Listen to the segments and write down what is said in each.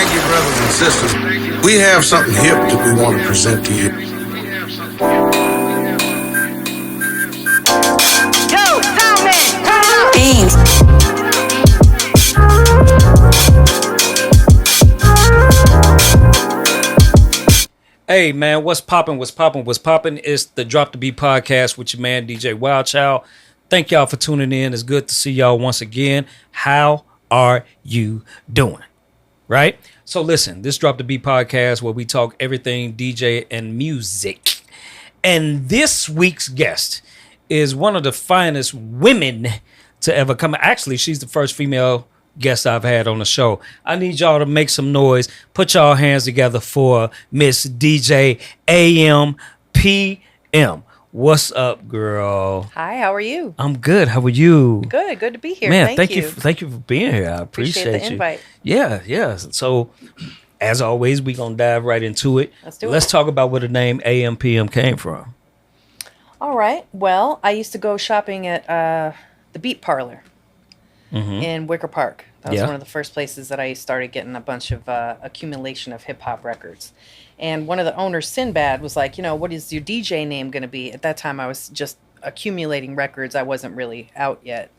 Thank you, brothers and sisters. We have something hip that we want to present to you. Yo, soundman, turn up. Beans. Hey man, what's poppin'? What's poppin'? What's poppin'? It's the Drop the Beat podcast with your man DJ Wildchild. Thank y'all for tuning in. It's good to see y'all once again. How are you doing? Right? So listen, this Drop the Beat podcast where we talk everything DJ and music. And this week's guest is one of the finest women to ever come. Actually, she's the first female guest I've had on the show. I need y'all to make some noise. Put y'all hands together for Miss DJ AM/PM. What's up, girl? Hi, how are you? I'm good. How are you? Good to be here. Man, Thank you. thank you for being here. I appreciate the invite. Yeah. So, as always, we're gonna dive right into it. Let's do it. Let's talk about where the name AM/PM came from. All right. Well, I used to go shopping at the Beat Parlor in Wicker Park. That was Yeah. one of the first places that I started getting a bunch of accumulation of hip hop records. And one of the owners, Sinbad, was like, what is your DJ name going to be? At that time, I was just accumulating records. I wasn't really out yet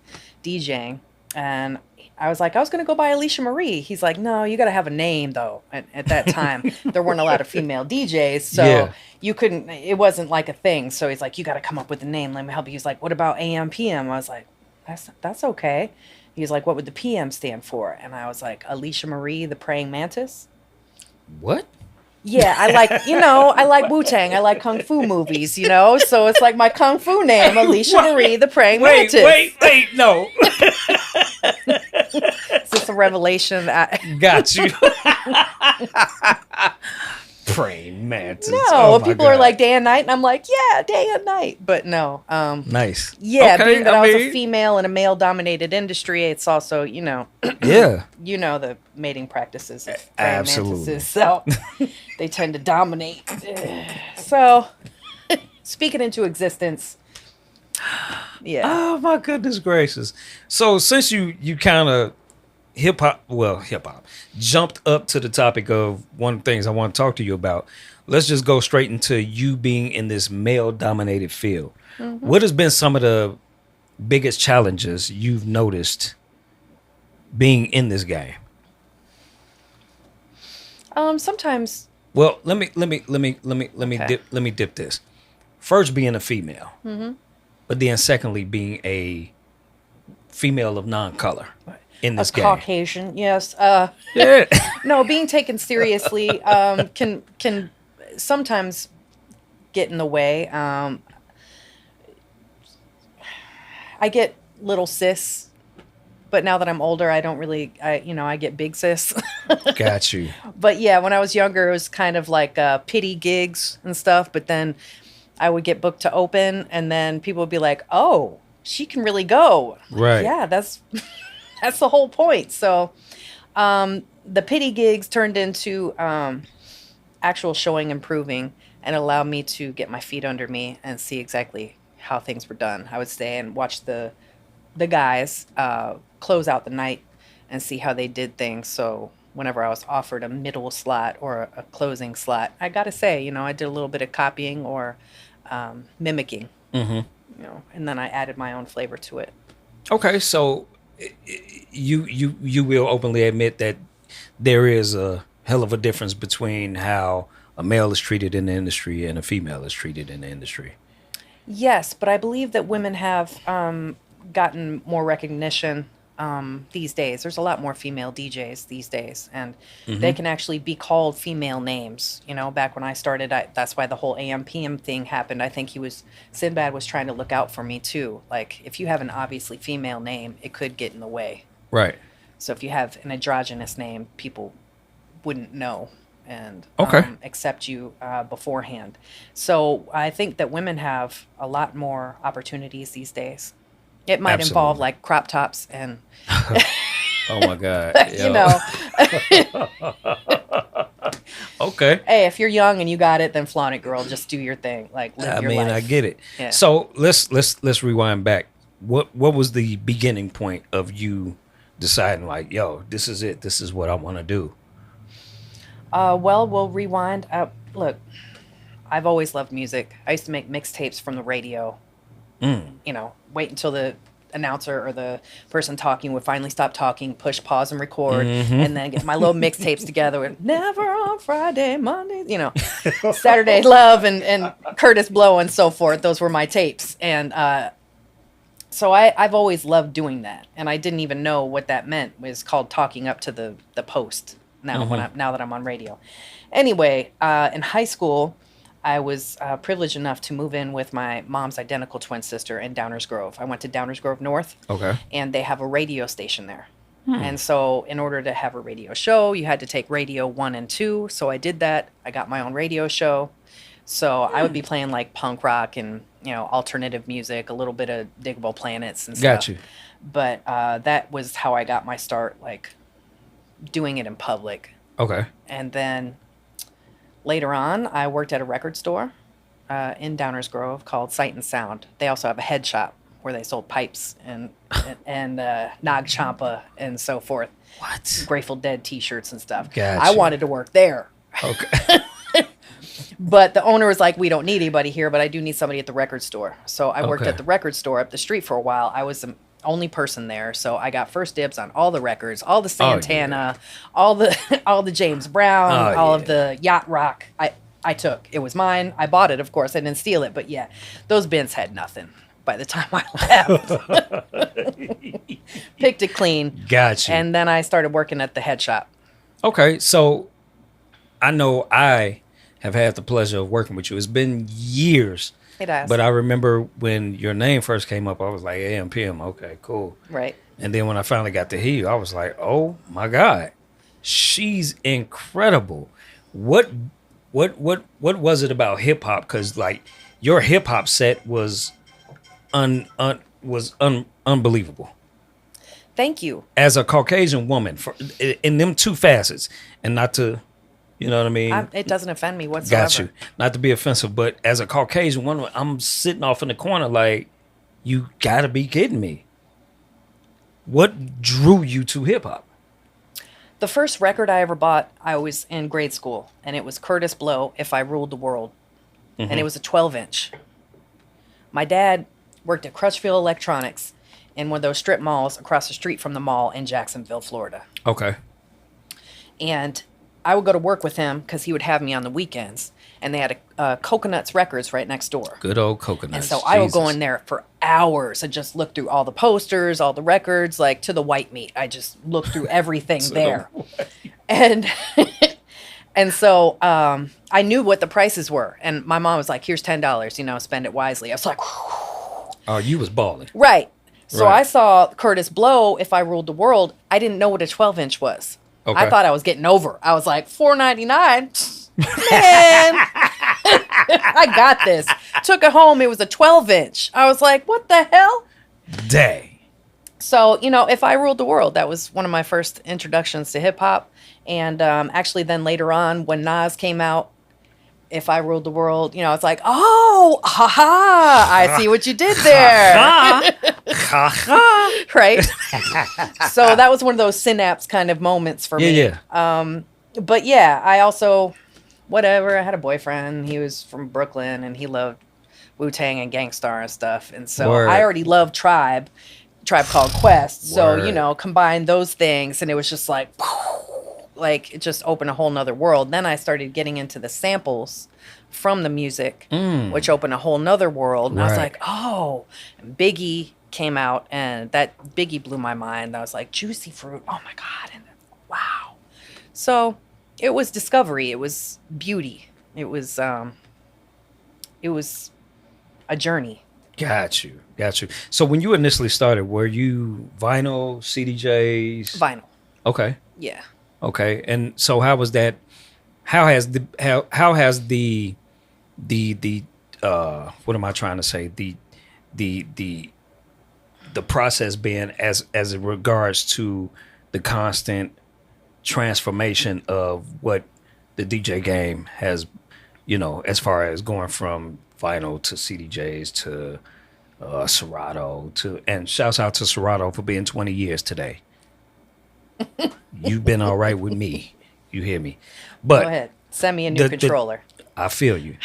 DJing. And I was like, I was going to go by Alicia Marie. He's like, no, you got to have a name, though. At that time, there weren't a lot of female DJs. So Yeah. you couldn't, it wasn't like a thing. So he's like, you got to come up with a name. Let me help you. He's like, what about AM/PM? I was like, that's okay. He's like, what would the PM stand for? And I was like, Alicia Marie, the Praying Mantis. What? Yeah, I like Wu-Tang. I like Kung Fu movies, So it's like my Kung Fu name, Alicia Marie, the Praying Mantis. Wait, no. Is this a revelation? Got you. Praying mantis. No, Oh my people God. are like day and night, and I'm like, yeah, day and night. But no. Nice. Yeah, Okay, being that I was mean, a female in a male-dominated industry, it's also, Yeah. the mating practices of praying Absolutely. mantises, so they tend to dominate. So, speaking into existence, yeah. Oh my goodness gracious. So since you kind of hip hop jumped up to the topic of one of the things I want to talk to you about, let's just go straight into you being in this male dominated field. What has been some of the biggest challenges you've noticed being in this game? Sometimes, Well, let me Okay. dip this. First, being a female, but then secondly, being a female of non-color in this game. Caucasian, yes. Yeah. No, being taken seriously can sometimes get in the way. I get little sis, but now that I'm older, I don't really. I get big sis. Got you. But yeah, when I was younger, it was kind of like pity gigs and stuff. But then I would get booked to open, and then people would be like, "Oh, she can really go." Right. Yeah, that's the whole point. So the pity gigs turned into actual showing and proving, and allowed me to get my feet under me and see exactly how things were done. I would stay and watch the guys close out the night and see how they did things. So whenever I was offered a middle slot or a closing slot, I got to say, I did a little bit of copying or mimicking, and then I added my own flavor to it. Okay, so you will openly admit that there is a hell of a difference between how a male is treated in the industry and a female is treated in the industry. Yes, but I believe that women have gotten more recognition these days. There's a lot more female DJs these days, and they can actually be called female names. Back when I started, that's why the whole AM/PM thing happened. I think Sinbad was trying to look out for me too. Like, if you have an obviously female name, it could get in the way. Right. So if you have an androgynous name, people wouldn't know and Okay. accept you beforehand. So I think that women have a lot more opportunities these days. It might involve Absolutely. like crop tops and, Oh my God. Okay. Hey, if you're young and you got it, then flaunt it, girl. Just do your thing. Like, live your life. I get it. Yeah. So let's rewind back. What was the beginning point of you deciding like, yo, this is it. This is what I want to do? Well, we'll rewind. Look, I've always loved music. I used to make mixtapes from the radio. You know, wait until the announcer or the person talking would finally stop talking, push pause and record, and then get my little mixtapes together with Never on Friday, Monday, you know, Saturday Love and Curtis Blow and so forth. Those were my tapes. And so I've always loved doing that. And I didn't even know what that meant. It was called talking up to the post now now that I'm on radio. Anyway, in high school, I was privileged enough to move in with my mom's identical twin sister in Downers Grove. I went to Downers Grove North. Okay. And they have a radio station there. And so in order to have a radio show, you had to take radio 1 and 2. So I did that. I got my own radio show. So I would be playing like punk rock and, you know, alternative music, a little bit of Diggable Planets and stuff. Got you. But that was how I got my start, like doing it in public. Okay. And then later on, I worked at a record store in Downers Grove called Sight and Sound. They also have a head shop where they sold pipes and Nag Champa and so forth. What? Grateful Dead T-shirts and stuff. Gotcha. I wanted to work there. Okay. But the owner was like, we don't need anybody here, but I do need somebody at the record store. So I worked Okay. at the record store up the street for a while. I was the only person there, so I got first dibs on all the records, all the Santana, all the James Brown, all of the yacht rock. I took. It was mine. I bought it, of course. I didn't steal it, but yeah, those bins had nothing by the time I left. Picked it clean. Gotcha. And then I started working at the head shop. Okay, so I know I have had the pleasure of working with you. It's been years. It has. But I remember when your name first came up, I was like, AM, PM, okay, cool. Right. And then when I finally got to hear you, I was like, oh my God, she's incredible. What was it about hip hop? Because like your hip hop set was unbelievable. Thank you. As a Caucasian woman, in them two facets, and not to, you know what I mean? It doesn't offend me whatsoever. Got you. Not to be offensive, but as a Caucasian woman, I'm sitting off in the corner like, you gotta be kidding me. What drew you to hip hop? The first record I ever bought, I was in grade school, and it was Curtis Blow, If I Ruled the World. And it was a 12-inch. My dad worked at Crutchfield Electronics in one of those strip malls across the street from the mall in Jacksonville, Florida. Okay. And I would go to work with him because he would have me on the weekends. And they had a Coconuts Records right next door. Good old Coconuts. And so I would go in there for hours and just look through all the posters, all the records, like to the white meat. I just looked through everything there. And and so I knew what the prices were. And my mom was like, here's $10, you know, spend it wisely. I was like, Oh, you was balling. right. So Right. I saw Curtis Blow, If I Ruled the World. I didn't know what a 12-inch was. Okay. I thought I was getting over. I was like, $4.99? Man, I got this. Took it home. It was a 12-inch. I was like, what the hell? Dang. So, you know, If I Ruled the World, that was one of my first introductions to hip hop. And actually then later on when Nas came out, If I Ruled the World, you know, it's like, oh, haha, I see what you did there. Right? So that was one of those synapse kind of moments for me. Yeah. But yeah, I also, whatever, I had a boyfriend. He was from Brooklyn and he loved Wu-Tang and Gangstar and stuff. And so Word. I already loved Tribe Called Quest. So, Word. you know, combine those things and it was just like it just opened a whole nother world. Then I started getting into the samples from the music, which opened a whole nother world. And I was Right. like, oh, and Biggie came out and that Biggie blew my mind. I was like, Juicy Fruit. Oh my God. And wow. So it was discovery. It was beauty. It was a journey. Got you. So when you initially started, were you vinyl, CDJs? Vinyl. Okay. Yeah. Okay. And so how was that? How has the what am I trying to say? The process been as it regards to the constant transformation of what the DJ game has, you know, as far as going from vinyl to CDJs to Serato and shouts out to Serato for being 20 years today. You've been all right with me. You hear me? But Go ahead. Send me a new controller. I feel you.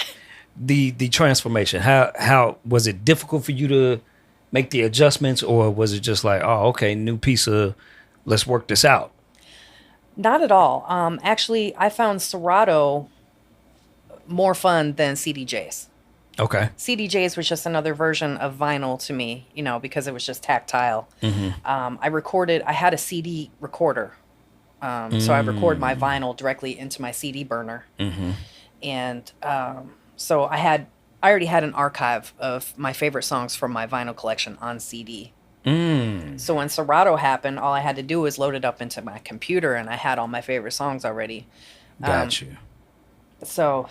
The transformation. How was it difficult for you to make the adjustments, or was it just like, oh, okay, new piece of, let's work this out? Not at all. Actually, I found Serato more fun than CDJs. Okay. CDJs was just another version of vinyl to me, because it was just tactile. I had a CD recorder. So I record my vinyl directly into my CD burner. And so I already had an archive of my favorite songs from my vinyl collection on CD. So when Serato happened, all I had to do was load it up into my computer, and I had all my favorite songs already. Got you. So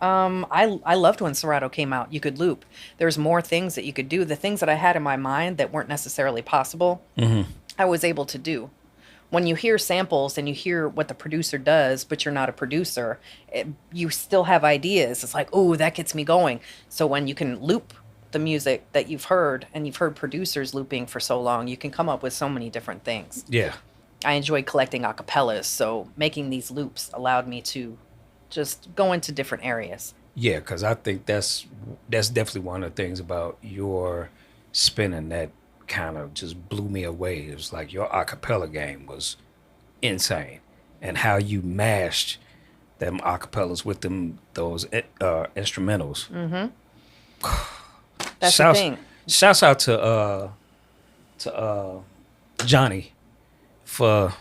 I loved when Serato came out. You could loop. There's more things that you could do. The things that I had in my mind that weren't necessarily possible, I was able to do. When you hear samples and you hear what the producer does, but you're not a producer, you still have ideas. It's like, oh, that gets me going. So when you can loop the music that you've heard, and you've heard producers looping for so long, you can come up with so many different things. Yeah. I enjoyed collecting acapellas, so making these loops allowed me to just go into different areas. Yeah, because I think that's definitely one of the things about your spinning that kind of just blew me away. It was like your acapella game was insane, and how you mashed them acapellas with those instrumentals. That's the thing. Shouts out to Johnny for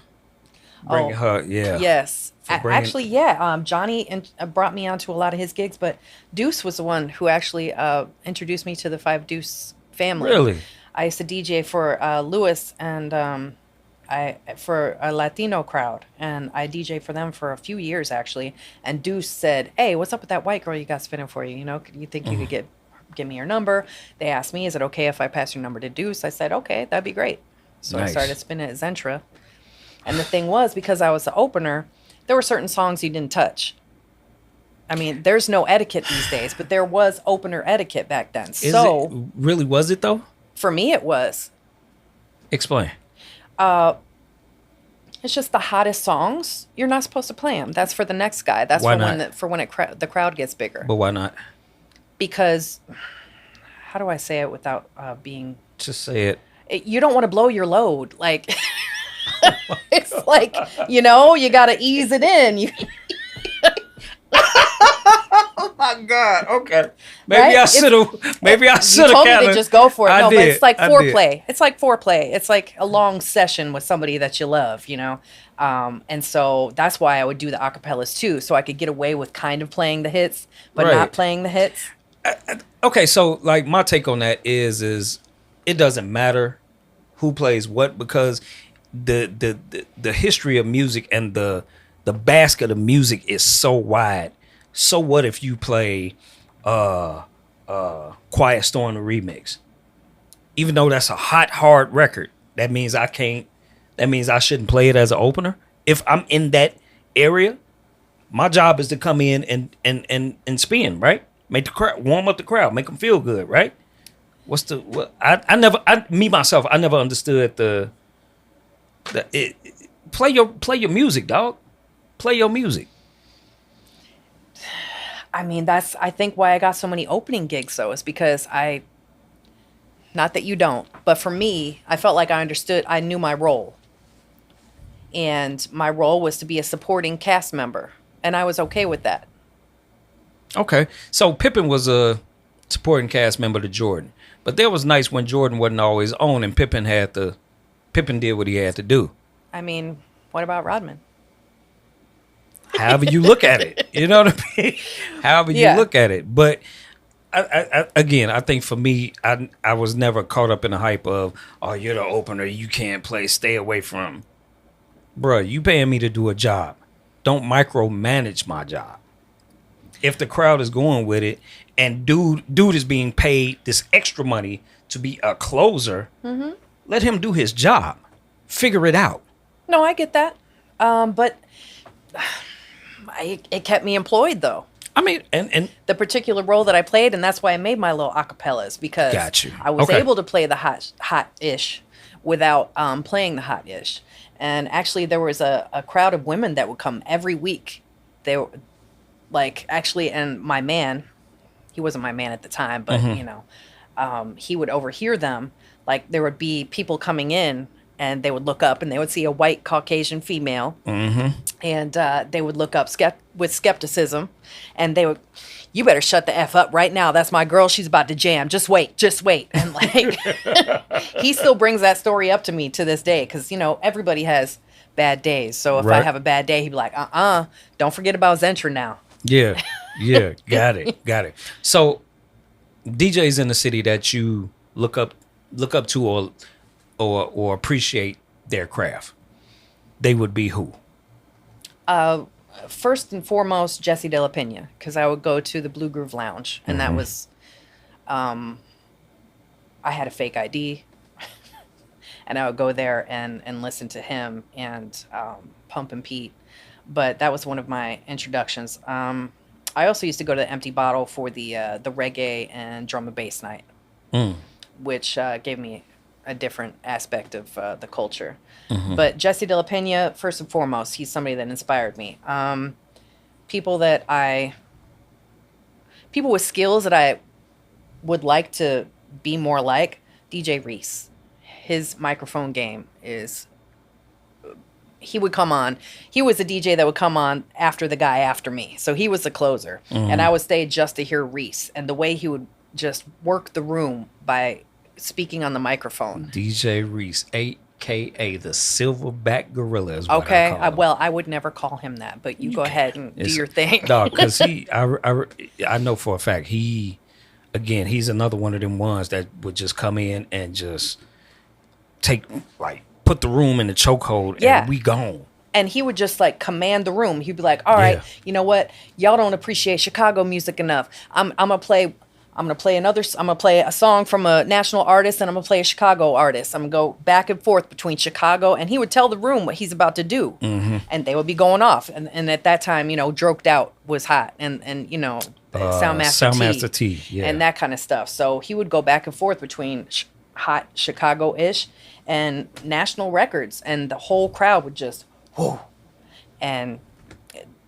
bringing her. Yeah. Yes. For bringing- Actually, yeah. Johnny brought me onto a lot of his gigs, but Deuce was the one who actually introduced me to the Five Deuce family. Really? I used to DJ for Lewis and for a Latino crowd, and I DJ for them for a few years actually. And Deuce said, "Hey, what's up with that white girl you got spinning for you? You think you could give me your number?" They asked me, "Is it okay if I pass your number to Deuce?" I said, "Okay, that'd be great." So Nice. I started spinning at Zentra, and the thing was, because I was the opener, there were certain songs you didn't touch. I mean, there's no etiquette these days, but there was opener etiquette back then. Really was it though? For me, it was. Explain. It's just the hottest songs. You're not supposed to play them. That's for the next guy. That's Why for when the crowd gets bigger. But why not? Because, how do I say it without being? Just say it. You don't want to blow your load. Like, it's like, you got to ease it in. Oh my God. Okay. Maybe Right? I should have. Maybe I should have. You told me to just go for it. I No, did. but it's like I foreplay. did. It's like foreplay. It's like a long session with somebody that you love, And so that's why I would do the acapellas too, so I could get away with kind of playing the hits, but Right. not playing the hits. Okay, so like my take on that is it doesn't matter who plays what, because the history of music and the basket of music is so wide. So what if you play Quiet Storm the remix? Even though that's a hot, hard record, that means I shouldn't play it as an opener. If I'm in that area, my job is to come in and spin, right? Make the crowd, warm up the crowd, make them feel good, right? I never understood play your music, dog. Play your music. I mean, that's, I think, why I got so many opening gigs, though, is because not that you don't, but for me, I felt like I knew my role. And my role was to be a supporting cast member. And I was okay with that. Okay. So Pippen was a supporting cast member to Jordan. But that was nice when Jordan wasn't always on and Pippen did what he had to do. I mean, what about Rodman? However you look at it, you know what I mean? However you look at it. But I think for me, I was never caught up in the hype of, oh, you're the opener, you can't play, stay away from. Bruh, you paying me to do a job. Don't micromanage my job. If the crowd is going with it and dude is being paid this extra money to be a closer, let him do his job. Figure it out. No, I get that. But it kept me employed, though. I mean, and the particular role that I played, and that's why I made my little acapellas, because Got you. I was Okay. able to play the hot-ish without playing the hot ish. And actually, there was a crowd of women that would come every week. They were like, actually, and my man, he wasn't my man at the time, but he would overhear them. Like, there would be people coming in, and they would look up and they would see a white Caucasian female, and they would look up with skepticism, and they would, you better shut the F up right now. That's my girl. She's about to jam. Just wait. And like, he still brings that story up to me to this day, because, everybody has bad days. So if I have a bad day, he'd be like, don't forget about Zentra now. Yeah. Got it. So DJs in the city that you look up to or appreciate their craft, they would be who? First and foremost, Jesse De La Pena, because I would go to the Blue Groove Lounge, and that was, I had a fake ID, and I would go there and listen to him and Pump and Pete, but that was one of my introductions. I also used to go to the Empty Bottle for the reggae and drum and bass night, which gave me a different aspect of the culture. But Jesse De La Pena, first and foremost, he's somebody that inspired me. People with skills that I would like to be more like, DJ Reese. His microphone game is, he would come on. He was a DJ that would come on after the guy after me. So he was the closer. And I would stay just to hear Reese. And the way he would just work the room by speaking on the microphone. DJ Reese, a.k.a. the Silverback Gorilla is what Okay. I call him. Well, I would never call him that, but you go ahead and do your thing. No, because I know for a fact, he's another one of them ones that would just come in and just put the room in the chokehold and we gone. And he would just like command the room. He'd be like, all right, you know what? Y'all don't appreciate Chicago music enough. I'm gonna play a song from a national artist, and I'm gonna play a Chicago artist. I'm gonna go back and forth between Chicago, and he would tell the room what he's about to do. And they would be going off. And at that time, Droked Out was hot, and Soundmaster T, and that kind of stuff. So he would go back and forth between hot Chicago-ish and national records, and the whole crowd would just whoo. And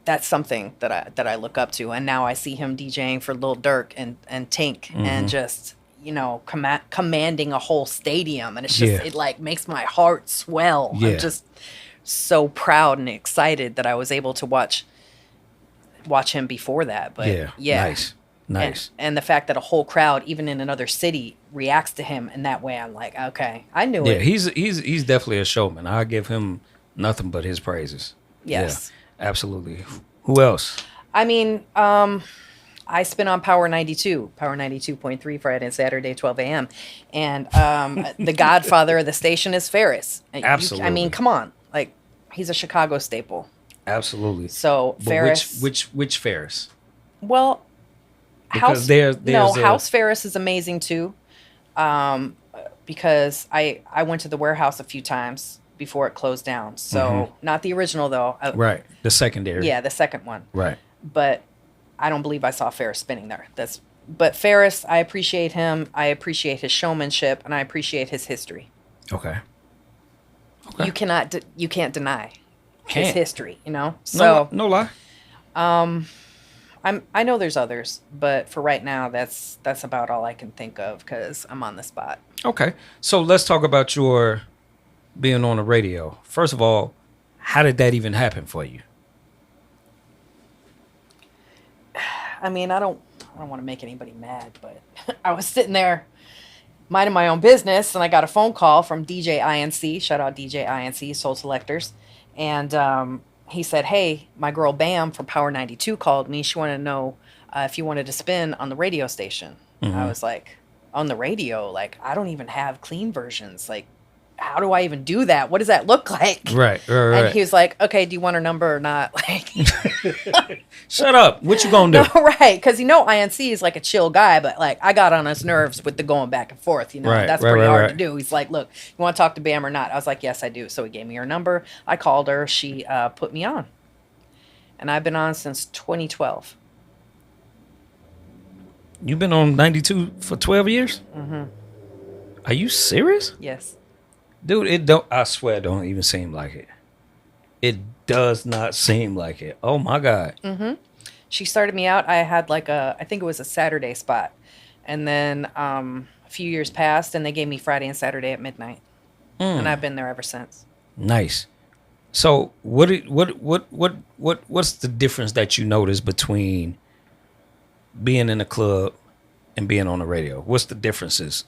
that's something that I look up to. And now I see him DJing for Lil Durk and Tink, and just commanding a whole stadium, and it's just it like makes my heart swell. I'm just so proud and excited that I was able to watch him before that. But nice. And the fact that a whole crowd, even in another city, reacts to him in that way, I'm like, okay, I knew it. Yeah, he's definitely a showman. I give him nothing but his praises. Yes. Yeah, absolutely. Who else? I mean, I spin on Power 92, Power 92.3 Friday and Saturday, 12 a.m. And the godfather of the station is Ferris. Absolutely. I mean, come on. Like, he's a Chicago staple. Absolutely. So, but Ferris. Which Ferris? Well, because House Ferris is amazing too. Because I went to the warehouse a few times before it closed down. So not the original though. Right. The secondary. Yeah, the second one. Right. But I don't believe I saw Ferris spinning there. But Ferris, I appreciate him. I appreciate his showmanship, and I appreciate his history. Okay. You can't deny his history, So no lie. I know there's others, but for right now, that's about all I can think of because I'm on the spot. Okay, so let's talk about your being on the radio. First of all, how did that even happen for you? I mean, I don't want to make anybody mad, but I was sitting there minding my own business, and I got a phone call from DJ INC. Shout out DJ INC, Soul Selectors, and he said, hey, my girl Bam from Power 92 called me. She wanted to know if you wanted to spin on the radio station. I was like, on the radio? Like, I don't even have clean versions. Like, how do I even do that? What does that look like? Right. And he was like, okay, do you want her number or not? Like, shut up. What you gonna do? No, right. Because, INC is like a chill guy, but like, I got on his nerves with the going back and forth, that's pretty hard to do. He's like, look, you want to talk to Bam or not? I was like, yes, I do. So he gave me her number. I called her. She put me on. And I've been on since 2012. You've been on 92 for 12 years? Mm-hmm. Are you serious? Yes. Dude, it don't. I swear, it don't even seem like it. It does not seem like it. Oh my god. She started me out. I had like I think it was a Saturday spot, and then a few years passed, and they gave me Friday and Saturday at midnight, and I've been there ever since. Nice. So what's the difference that you notice between being in a club and being on the radio? What's the differences?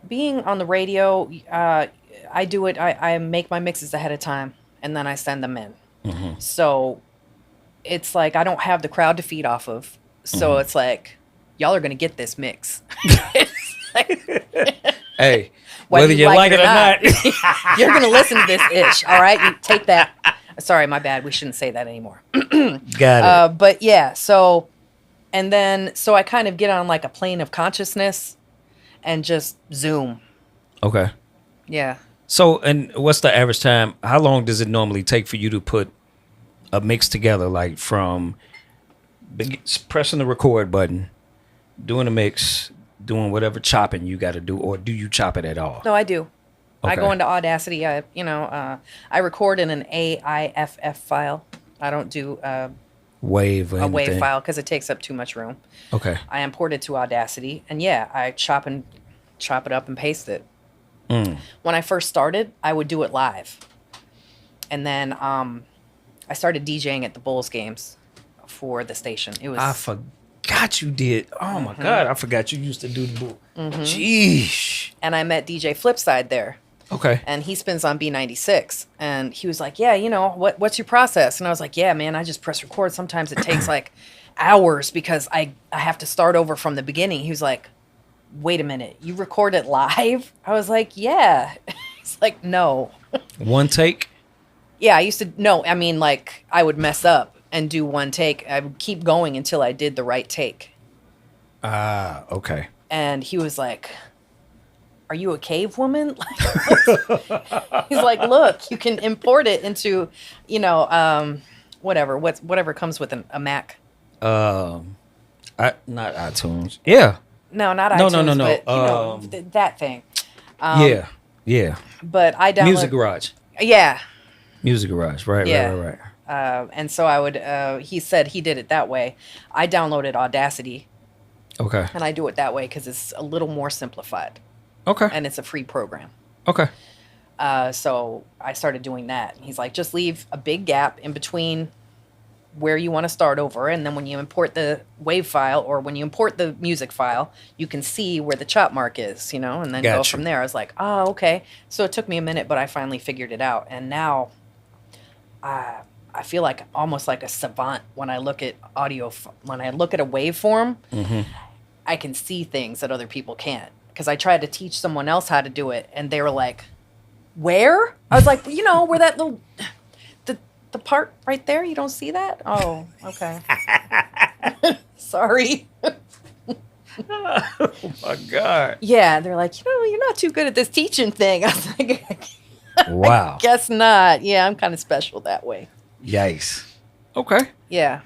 Being on the radio, I do it. I make my mixes ahead of time, and then I send them in. So it's like I don't have the crowd to feed off of. So it's like y'all are gonna get this mix. It's like, Hey, whether you like it or not. you're gonna listen to this ish. All right, you take that. Sorry, my bad. We shouldn't say that anymore. Got it. But yeah, so and then so I kind of get on like a plane of consciousness and just zoom. Okay. Yeah. So, and what's the average time? How long does it normally take for you to put a mix together? Like from pressing the record button, doing a mix, doing whatever chopping you got to do, or do you chop it at all? No, I do. I Okay. go into Audacity. I record in an AIFF file. I don't do Wave or a WAV anything? file because it takes up too much room. Okay. I import it to Audacity, and yeah, I chop it up and paste it. When I first started, I would do it live, and then I started DJing at the Bulls games for the station. It was I forgot you did. Oh my God, I forgot you used to do the book. Jeez. and I met DJ Flipside there. Okay. And he spins on B96. And he was like, yeah, what's your process? And I was like, yeah, man, I just press record. Sometimes it takes like hours because I have to start over from the beginning. He was like, wait a minute, you record it live? I was like, yeah. He's like, no. One take? Yeah, I used to, no, I mean, like, I would mess up and do one take. I would keep going until I did the right take. Ah, okay. And he was like, are you a cave woman? He's like, look, you can import it into, whatever comes with a Mac. Not iTunes. Yeah. No, not No, iTunes, no. but that thing. Yeah. But I downloaded Music Garage. Yeah. Music Garage. Right. Yeah. And so I would. He said he did it that way. I downloaded Audacity, Okay. and I do it that way because it's a little more simplified, Okay. and it's a free program. Okay. So I started doing that. He's like, just leave a big gap in between where you want to start over, and then when you import the WAV file or when you import the music file, you can see where the chop mark is, and then go Gotcha. from there. I was like, oh, okay. So it took me a minute, but I finally figured it out, and now I feel like almost like a savant when I look at audio. When I look at a waveform, I can see things that other people can't. Because I tried to teach someone else how to do it, and they were like, "Where?" I was like, where that little the part right there. You don't see that? Oh, okay. Sorry. Oh my God. Yeah, they're like, you're not too good at this teaching thing. I was like, Wow. guess not. Yeah, I'm kind of special that way. Yikes. Okay. Yeah.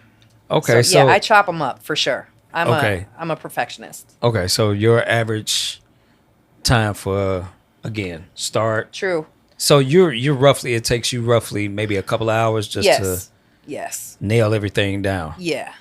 Okay. So, yeah, I chop them up for sure. I'm Okay. a perfectionist. Okay. So your average time for start. True. So you're roughly, it takes you roughly maybe a couple of hours just to Yes. nail everything down. Yeah.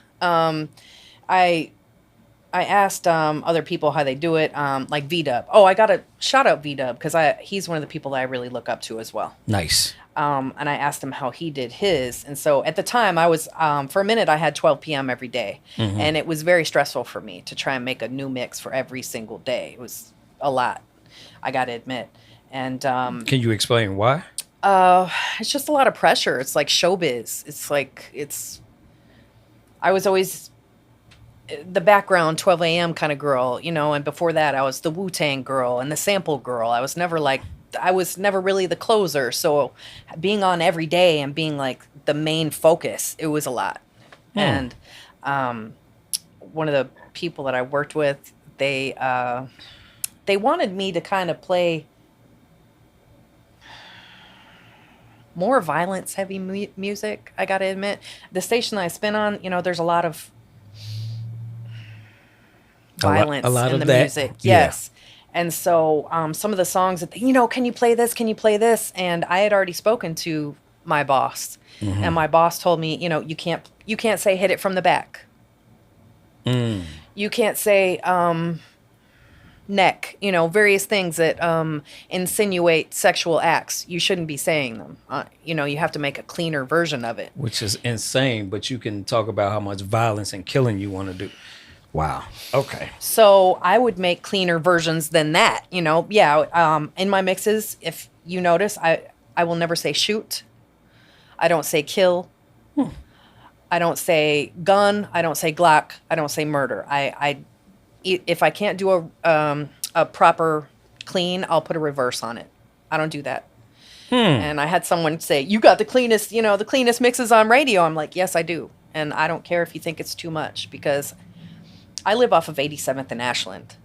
I asked other people how they do it, like V-Dub. Oh, I got to shout out V-Dub because he's one of the people that I really look up to as well. Nice. And I asked him how he did his. And so at the time I was, for a minute, I had 12 p.m. every day. And it was very stressful for me to try and make a new mix for every single day. It was a lot, I got to admit. And Can you explain why? it's just a lot of pressure. It's like showbiz. I was always the background 12 a.m. kind of girl, and before that I was the Wu-Tang girl and the sample girl. I was never really the closer. So being on every day and being like the main focus, it was a lot. And one of the people that I worked with, they wanted me to kind of play more violence heavy music. I gotta admit, the station that I spin on, there's a lot of violence a lot in of the that. music. Yeah. Yes. And so some of the songs that, can you play this? Can you play this? And I had already spoken to my boss, and my boss told me, you can't say hit it from the back. You can't say neck, various things that insinuate sexual acts. You shouldn't be saying them. You have to make a cleaner version of it. Which is insane, but you can talk about how much violence and killing you want to do. Wow. Okay. So I would make cleaner versions than that. Yeah. In my mixes, if you notice, I will never say shoot. I don't say kill. I don't say gun. I don't say Glock. I don't say murder. If I can't do a proper clean, I'll put a reverse on it. I don't do that. And I had someone say, "You got the cleanest mixes on radio." I'm like, "Yes, I do." And I don't care if you think it's too much, because I live off of 87th and Ashland.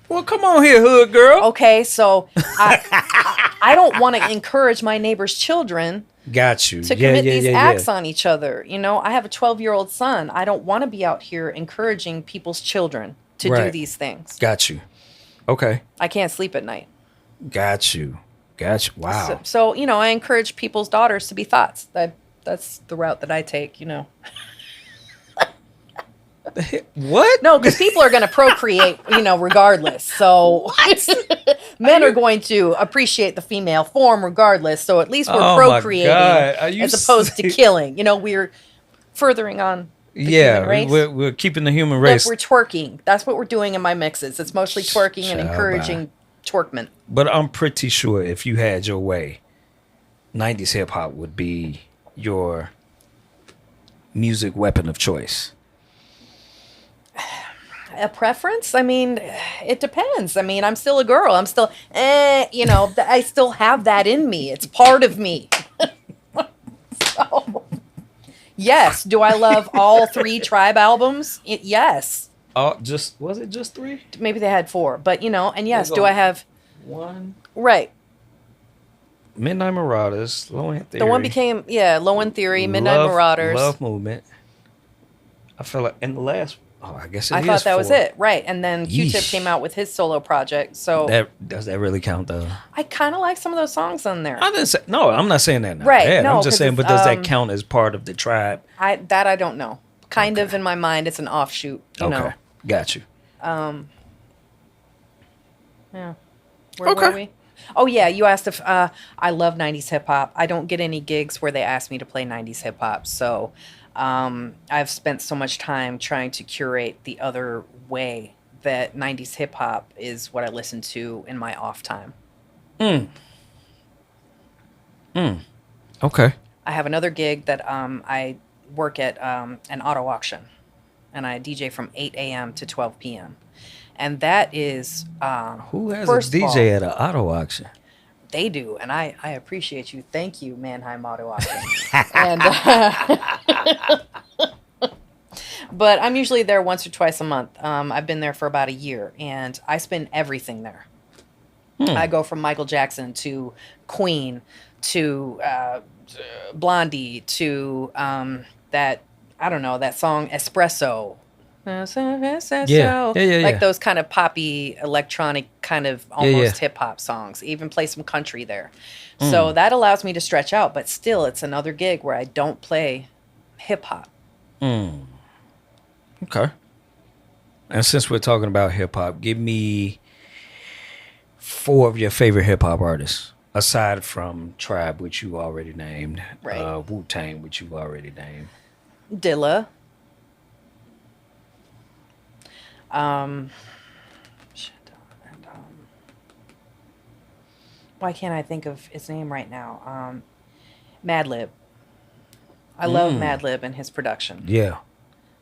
Well, come on here, hood girl. Okay, so I don't want to encourage my neighbor's children Got you. to commit these acts on each other. I have a 12-year-old son. I don't want to be out here encouraging people's children to do these things. Got you. Okay. I can't sleep at night. Got you. Wow. So I encourage people's daughters to be thoughts. That's the route that I take. What? No, because people are going to procreate, regardless. So men are going to appreciate the female form regardless. So at least we're procreating as opposed to killing. We're furthering on the human race. We're keeping the human race. Look, we're twerking. That's what we're doing in my mixes. It's mostly twerking and encouraging twerkment. But I'm pretty sure if you had your way, 90s hip hop would be your music weapon of choice. A preference? I mean, it depends. I mean, I'm still a girl. I'm still, I still have that in me. It's part of me. So, yes. Do I love all 3 Tribe albums? Yes. Was it just 3? Maybe they had 4, but and yes, do I have 1? Right. Midnight Marauders, Low End Theory. The one became Low End Theory, Midnight Marauders, Love Movement. I feel like in the last. Oh, I guess I thought that was it, right? And then Q-Tip came out with his solo project. So does that really count though? I kind of like some of those songs on there. I didn't say no. I'm not saying that. Now. Right? Yeah, no, I'm just saying. But does that count as part of the tribe? I don't know. Kind of in my mind, it's an offshoot. You know. Got you. Yeah. Where were we? Oh yeah, you asked if I love 90s hip hop. I don't get any gigs where they ask me to play 90s hip hop. So I've spent so much time trying to curate the other way that 90s hip hop is what I listen to in my off time. Okay. I have another gig that I work at an auto auction, and I DJ from 8 a.m. to 12 p.m. And that is who has a DJ at an auto auction? They do, and I appreciate you. Thank you, Mannheim Auto Auction. And but I'm usually there once or twice a month. I've been there for about a year, and I spend everything there. I go from Michael Jackson to Queen to Blondie to that song Espresso. Yeah. Like those kind of poppy, electronic, kind of almost hip hop songs. Even play some country there. So that allows me to stretch out, but still, it's another gig where I don't play hip hop. Okay. And since we're talking about hip hop, give me 4 of your favorite hip hop artists, aside from Tribe, which you already named, right? Wu-Tang, which you already named, Dilla. Why can't I think of his name right now? Madlib. I love Madlib and his production. Yeah.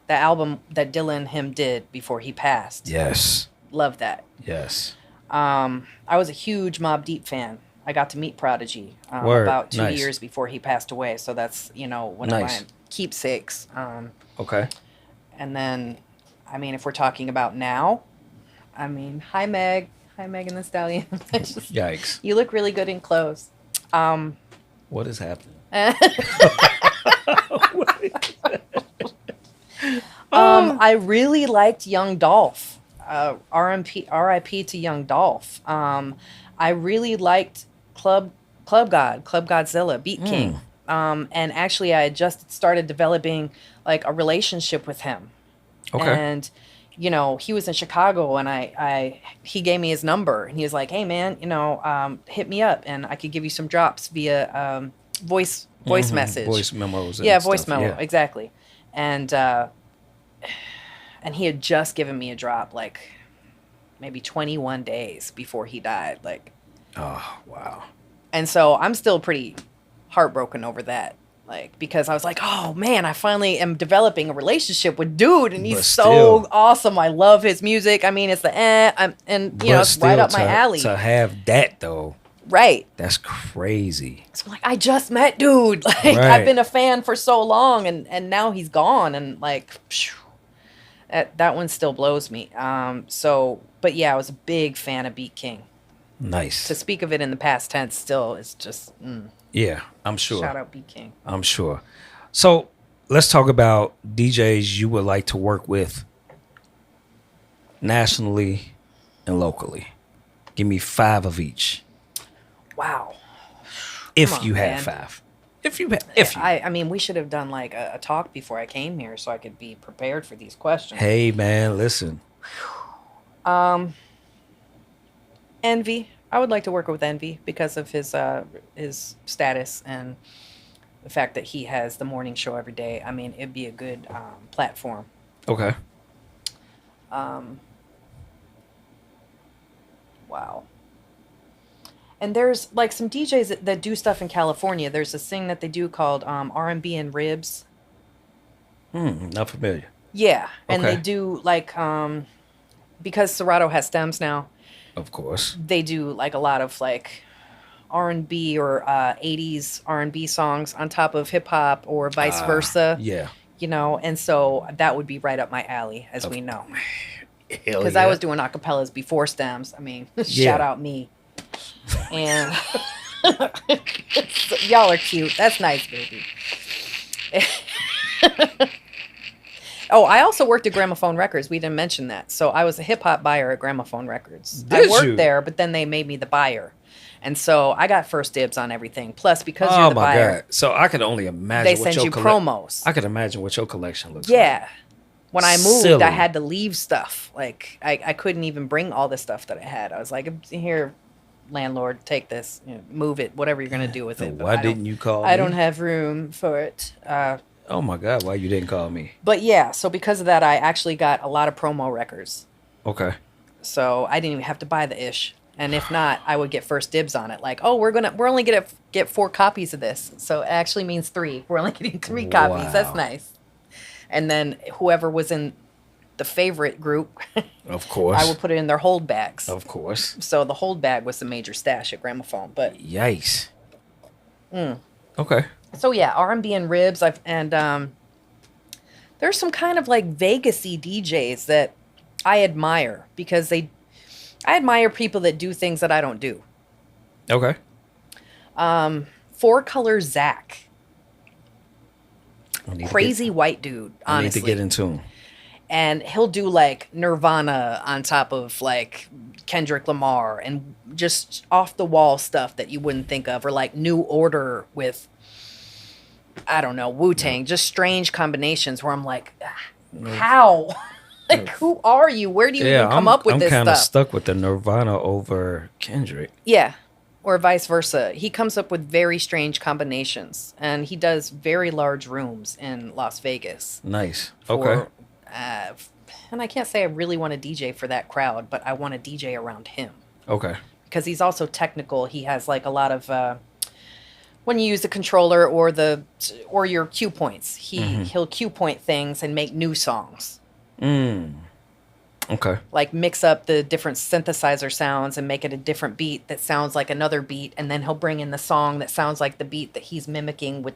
The album that Dilla and him did before he passed. Yes. Love that. Yes. I was a huge Mobb Deep fan. I got to meet Prodigy about 2 years before he passed away. So that's, one of my keepsakes. Okay. And then, I mean, if we're talking about now, I mean, hi Megan Thee Stallion. Yikes. You look really good in clothes. What is happening? I really liked Young Dolph. RIP to Young Dolph. I really liked Club Godzilla, Beat King. And actually, I had just started developing like a relationship with him. Okay. And he was in Chicago, and he gave me his number, and he was like, "Hey, man, hit me up, and I could give you some drops via voice message, Voice memos. yeah, And voice stuff. memo, Yeah. exactly." And he had just given me a drop like maybe 21 days before he died, like. Oh wow. And so I'm still pretty heartbroken over that. Like, because I was like, oh man, I finally am developing a relationship with dude, and he's But so still- awesome. I love his music. I mean, it's the and But it's right still up my alley. To have that though, Right. that's crazy. So I'm like, I just met dude. Like, Right. I've been a fan for so long, and now he's gone, and like, phew, that one still blows me. But yeah, I was a big fan of Beat King. Nice. To speak of it in the past tense still is just Yeah, I'm sure. shout out Beat King. I'm sure. So let's talk about DJs you would like to work with nationally and locally. Give me 5 of each. Wow. If Come on, you had man. 5. If you. I mean, we should have done like a talk before I came here so I could be prepared for these questions. Hey man, listen. Envy. I would like to work with Envy because of his status and the fact that he has the morning show every day. I mean, it'd be a good platform. Okay. Wow. And there's like some DJs that do stuff in California. There's this thing that they do called R&B and Ribs. Not familiar. Yeah, and Okay. they do like because Serato has stems now. Of course. They do like a lot of like R&B or 80s R&B songs on top of hip hop or vice versa. Yeah. And so that would be right up my alley, as we know. Hell Because yeah. I was doing acapellas before stems. I mean, Yeah. shout out me. And y'all are cute. That's nice, baby. Oh, I also worked at Gramophone Records. We didn't mention that. So I was a hip hop buyer at Gramophone Records. I Did worked you? there, but then they made me the buyer. And so I got first dibs on everything. Plus, because Oh you're the my buyer, god. So I could only imagine they what send your you promos. I could imagine what your collection looks like. Yeah. When I moved, Silly. I had to leave stuff. Like, I couldn't even bring all the stuff that I had. I was like, here, landlord, take this. Move it, whatever you're going to do with it. But Why I don't- didn't you call me? I don't have room for it. Oh my god, why you didn't call me? But yeah, so because of that, I actually got a lot of promo records. Okay. So I didn't even have to buy the ish. And if not, I would get first dibs on it. Like, oh, we're only gonna get 4 copies of this. So it actually means 3. We're only getting 3 copies. That's Wow. nice. And then whoever was in the favorite group, Of course. I would put it in their hold bags. Of course. So the hold bag was the major stash at Gramophone. But Yikes. Okay. so yeah, R&B and Ribs. There's some kind of like Vegas-y DJs that I admire because I admire people that do things that I don't do. Okay. 4 Color Zach. I need to Crazy white dude, get, I need honestly. to get in tune. And he'll do like Nirvana on top of like Kendrick Lamar and just off the wall stuff that you wouldn't think of, or like New Order with, I don't know, Wu-Tang, just strange combinations where I'm like, how? Like, who are you? Where do you even come up with I'm this kind of stuff? stuck with the Nirvana over Kendrick. Yeah. Or vice versa. He comes up with very strange combinations, and he does very large rooms in Las Vegas. Nice. for, Okay. And I can't say I really want to DJ for that crowd, but I want to DJ around him Okay. because he's also technical. He has like a lot of when you use the controller or your cue points, he'll cue point things and make new songs. Okay. Like mix up the different synthesizer sounds and make it a different beat that sounds like another beat, and then he'll bring in the song that sounds like the beat that he's mimicking with.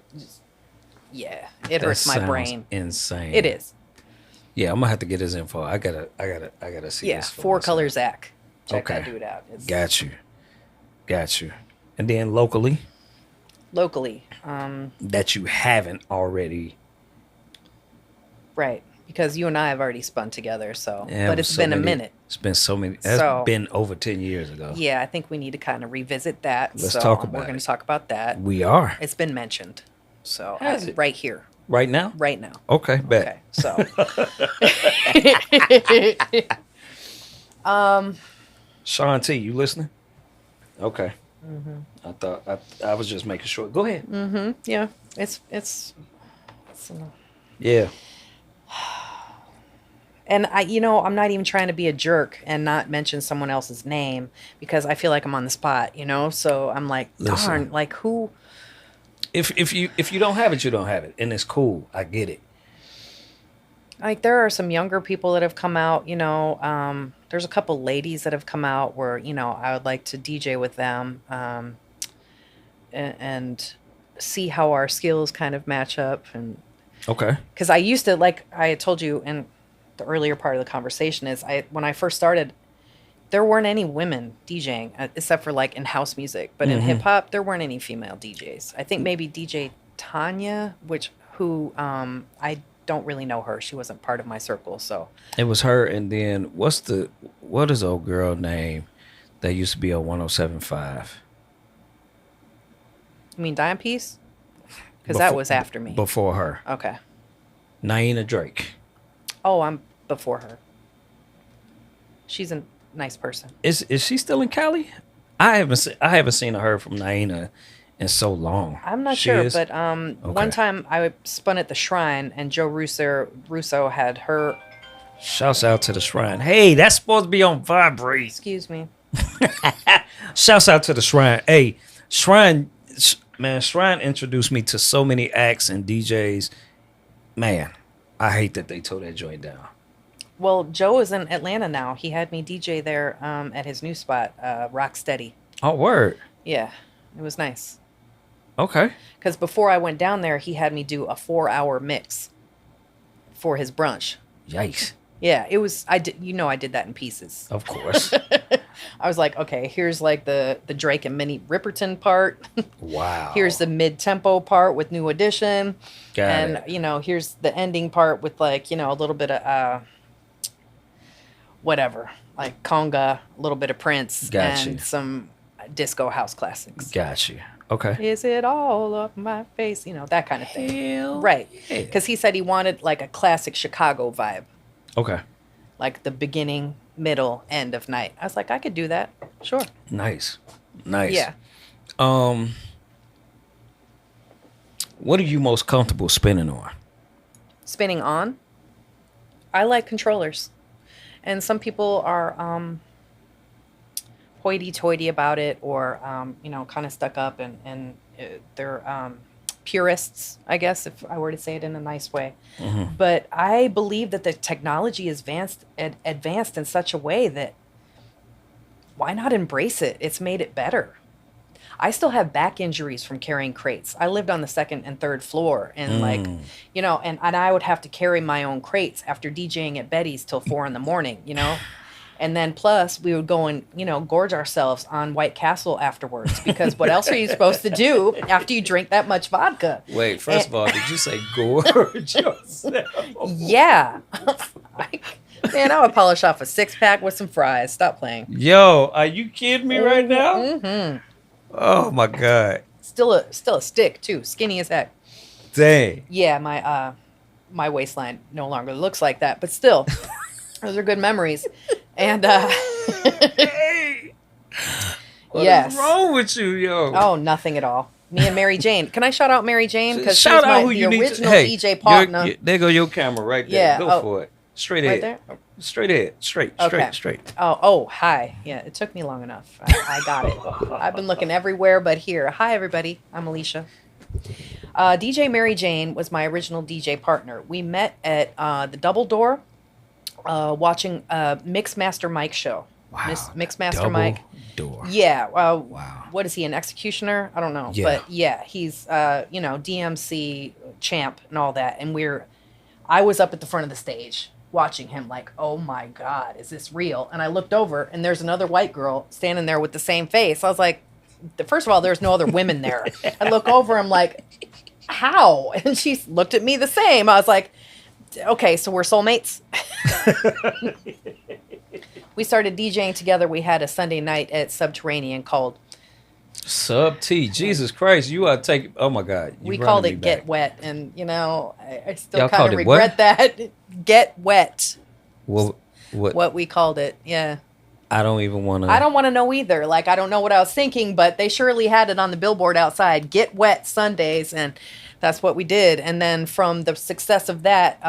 Yeah, it hurts my sounds brain. Insane. It is. Yeah, I'm gonna have to get his info. I gotta see. Yeah, this for 4 myself. Color Zach. Check Okay. that dude out. It's Got you. And then locally, locally. that you haven't already. Right. because you and I have already spun together. So, Yeah, but it's been a minute. It's been so many. That's So- been over 10 years ago. Yeah, I think we need to kind of revisit that. Let's so talk about We're going it. to talk about that. We are It's been mentioned. So Has it? right here, right now. right now. Okay, bet. Okay, so Sean T, you listening? Okay. I thought I was just making sure. Go ahead. yeah, it's Yeah. and I'm not even trying to be a jerk and not mention someone else's name because I feel like I'm on the spot, So I'm like, Listen. darn, like who? If you don't have it, you don't have it, and it's cool. I get it. Like there are some younger people that have come out, there's a couple ladies that have come out where, I would like to DJ with them, and see how our skills kind of match up. And Okay. because I used to, like I had told you in the earlier part of the conversation, is when I first started, there weren't any women DJing except for like in house music, but in hip hop, there weren't any female DJs. I think maybe DJ Tanya, who I don't really know her. She wasn't part of my circle. So It was her, and then what is the old girl name that used to be on 107.5? you mean Dime Piece? Because that was after me. Before her. Okay. Naina Drake. Oh, I'm before her. She's a nice person. Is she still in Cali? I haven't seen her from Naina in so long. I'm not She sure, is? but one time I spun at the Shrine and Joe Russo had her. Shouts out to the Shrine. Hey, that's supposed to be on Vibrate. Excuse me. Shouts out to the Shrine. Hey, Shrine introduced me to so many acts and DJs. Man, I hate that they tore that joint down. Well, Joe is in Atlanta now. He had me DJ there at his new spot, Rocksteady. Oh, word. Yeah, it was nice. Okay. Because before I went down there, he had me do a 4-hour mix for his brunch. Yikes. Yeah, it was. I did that in pieces. Of course. I was like, okay, here's like the Drake and Minnie Ripperton part. Wow. Here's the mid-tempo part with New Edition. Got and it. Here's the ending part with like, a little bit of whatever, like conga, a little bit of Prince, Got and you. some disco house classics. Got you. Okay. Is it all up my face? That kind of thing. Hell Right. yeah. Because he said he wanted like a classic Chicago vibe, Okay. like the beginning, middle, end of night. I was like, I could do that. Sure. Nice. Yeah. What are you most comfortable spinning on? Spinning on. I like controllers. And some people are hoity-toity about it, or kind of stuck up, and they're purists, I guess, if I were to say it in a nice way. But I believe that the technology is advanced in such a way that why not embrace it? It's made it better. I still have back injuries from carrying crates. I lived on the second and third floor, and and I would have to carry my own crates after DJing at Betty's till 4 a.m, And then plus we would go and, gorge ourselves on White Castle afterwards, because what else are you supposed to do after you drink that much vodka? Wait, first of all, did you say gorge yourself? Yeah. Man, I would polish off a 6-pack with some fries. Stop playing. Yo, are you kidding me right now? Mm-hmm. Oh my God. Still a stick too, skinny as heck. Dang. Yeah, my waistline no longer looks like that, but still, those are good memories. And Hey. What yes. is wrong with you, yo? Oh, nothing at all. Me and Mary Jane. Can I shout out Mary Jane? Because she's Shout out who the you need original to. Hey, DJ partner. there go your camera right there. Yeah, Go oh. for it. Straight Right ahead. there? Straight ahead. Straight. Okay. Straight. Oh, hi. Yeah, it took me long enough. I got it. I've been looking everywhere but here. Hi, everybody. I'm Alicia. DJ Mary Jane was my original DJ partner. We met at the Double Door watching Mixmaster Mike show. Wow. Mixmaster Double Mike. Door. Yeah. Wow. What is he, an executioner? I don't know. Yeah. But yeah, he's, DMC champ and all that. And I was up at the front of the stage watching him like, oh my God, is this real? And I looked over and there's another white girl standing there with the same face. I was like, first of all, there's no other women there. I look over, I'm like, how? And she looked at me the same. I was like, Okay, so we're soulmates. We started DJing together. We had a Sunday night at Subterranean called Sub T. Jesus Christ, you are taking. Oh my God, you we running called me it back. Get Wet, and I still Y'all kind called of it what? regret that. Get Wet. Well, what? We called it. Yeah. I don't even want to. I don't want to know either. Like, I don't know what I was thinking, but they surely had it on the billboard outside. Get Wet Sundays, and that's what we did. And then from the success of that,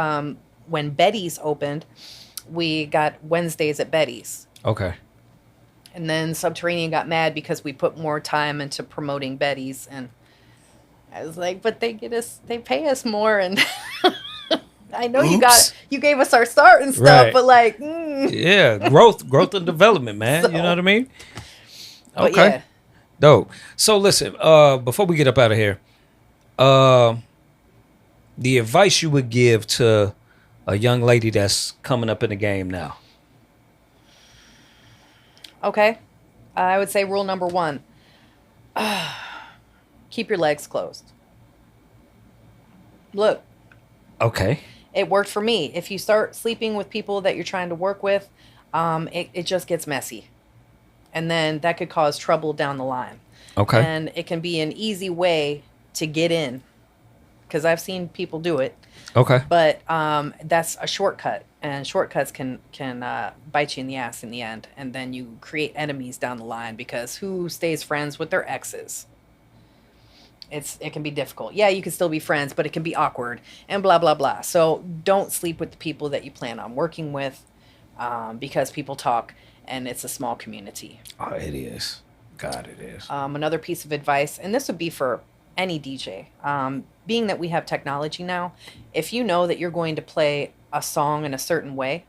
when Betty's opened, we got Wednesdays at Betty's. Okay. And then Subterranean got mad because we put more time into promoting Betty's, and I was like, but they pay us more, and I know you gave us our start and stuff, Right. but like, Yeah, growth and development, man. So- you know what I mean? but Okay. yeah. Dope. So listen, before we get up out of here, the advice you would give to a young lady that's coming up in the game now. Okay. I would say rule number 1. Keep your legs closed. Look, Okay. it worked for me. If you start sleeping with people that you're trying to work with, it just gets messy. And then that could cause trouble down the line. Okay. And it can be an easy way to get in, because I've seen people do it. Okay. But that's a shortcut, and shortcuts can bite you in the ass in the end, and then you create enemies down the line, because who stays friends with their exes? It can be difficult. Yeah, you can still be friends, but it can be awkward and blah blah blah. So don't sleep with the people that you plan on working with, because people talk, and it's a small community. Oh, it is. God, it is. Another piece of advice, and this would be for any DJ, being that we have technology now, if you know that you're going to play a song in a certain way,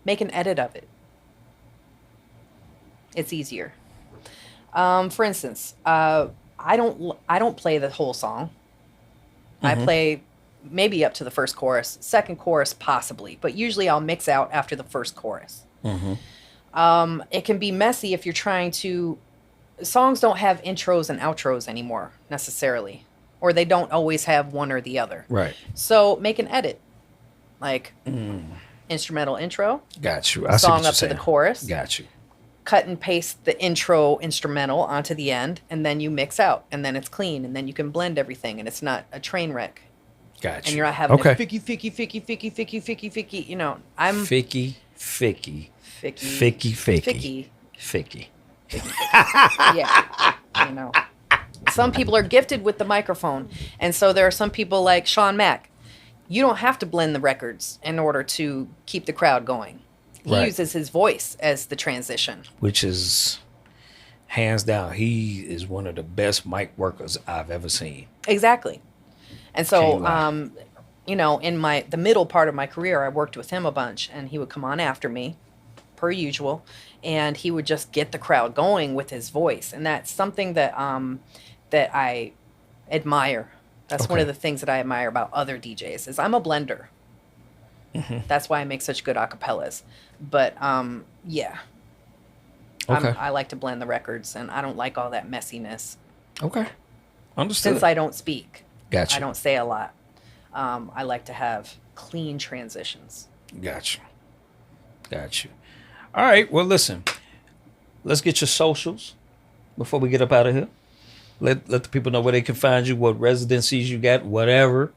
make an edit of it. It's easier. For instance, I don't play the whole song. I play maybe up to the first chorus, second chorus possibly, but usually I'll mix out after the first chorus. It can be messy if you're trying to. Songs don't have intros and outros anymore necessarily, or they don't always have one or the other. Right. So make an edit, like instrumental intro, Got you. I see song what you're up to the saying. chorus, Got you. cut and paste the intro instrumental onto the end, and then you mix out, and then it's clean, and then you can blend everything, and it's not a train wreck, Got you. and you're not having okay. a ficky. You know, I'm Ficky. ficky. Yeah, you know. Some people are gifted with the microphone, and so there are some people like Sean Mack. You don't have to blend the records in order to keep the crowd going. He Right. uses his voice as the transition. Which is hands down, he is one of the best mic workers I've ever seen. Exactly. And Can't so, lie. you know, in the middle part of my career, I worked with him a bunch, and he would come on after me, per usual, and he would just get the crowd going with his voice, and that's something that that I admire. That's one Okay. of the things that I admire about other DJs is I'm a blender. That's why I make such good acapellas. But yeah, Okay. I like to blend the records, and I don't like all that messiness. Okay. Understood. Since I don't speak, Gotcha. I don't say a lot. I like to have clean transitions. Got you. All right. Well, listen. Let's get your socials before we get up out of here. Let the people know where they can find you, what residencies you got, whatever.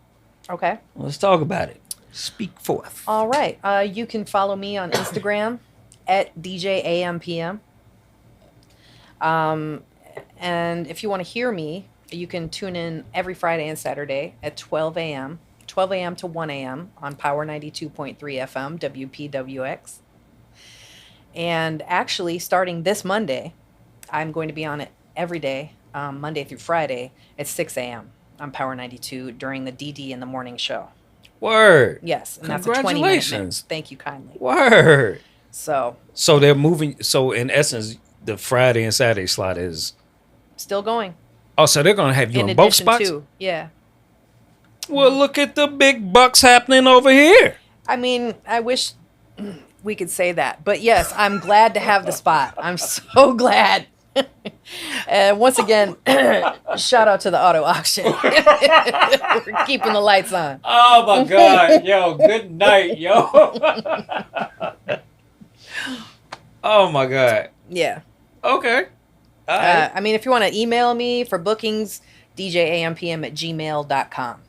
Okay. Let's talk about it. Speak forth. All right. You can follow me on Instagram at DJAMPM. And if you want to hear me, you can tune in every Friday and Saturday at 12 a.m. To 1 a.m. on Power 92.3 FM, WPWX. And actually, starting this Monday, I'm going to be on it every day, Monday through Friday at 6 a.m. on Power 92 during the DD in the morning show. Word. Yes, and that's a 20-minute Congratulations. mix. Thank you kindly. Word. So, So they're moving. So in essence, the Friday and Saturday slot is. still going. Oh, so they're gonna have you In in both addition spots. to, yeah. Well, look at the big bucks happening over here. I mean, I wish we could say that, but yes, I'm glad to have the spot. I'm so glad. And once again, shout out to the auto auction. We're keeping the lights on. Oh my God, yo, good night, yo. Oh my God. Yeah. Okay. All right. I mean, if you want to email me for bookings, djampm@gmail.com.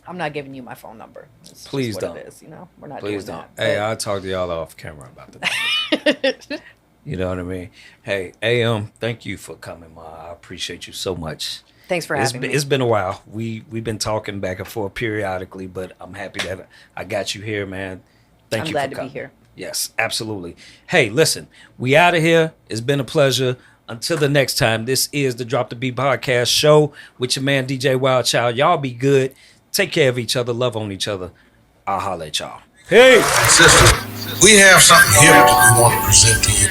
I'm not giving you my phone number. It's Please just don't. what it is, you know? We're not Please doing don't. that. Hey, I'll talk to y'all off camera about that. You know what I mean? Hey, AM, thank you for coming, Ma. I appreciate you so much. Thanks for having me. It's been a while. We've been talking back and forth periodically, but I'm happy that I got you here, man. Thank I'm you glad for to coming. be here. Yes, absolutely. Hey, listen, we out of here. It's been a pleasure. Until the next time, this is the Drop the Beat podcast show with your man DJ Wild Child. Y'all be good. Take care of each other. Love on each other. I'll holler at y'all. Peace. Sister, we have something here that we want to present to you.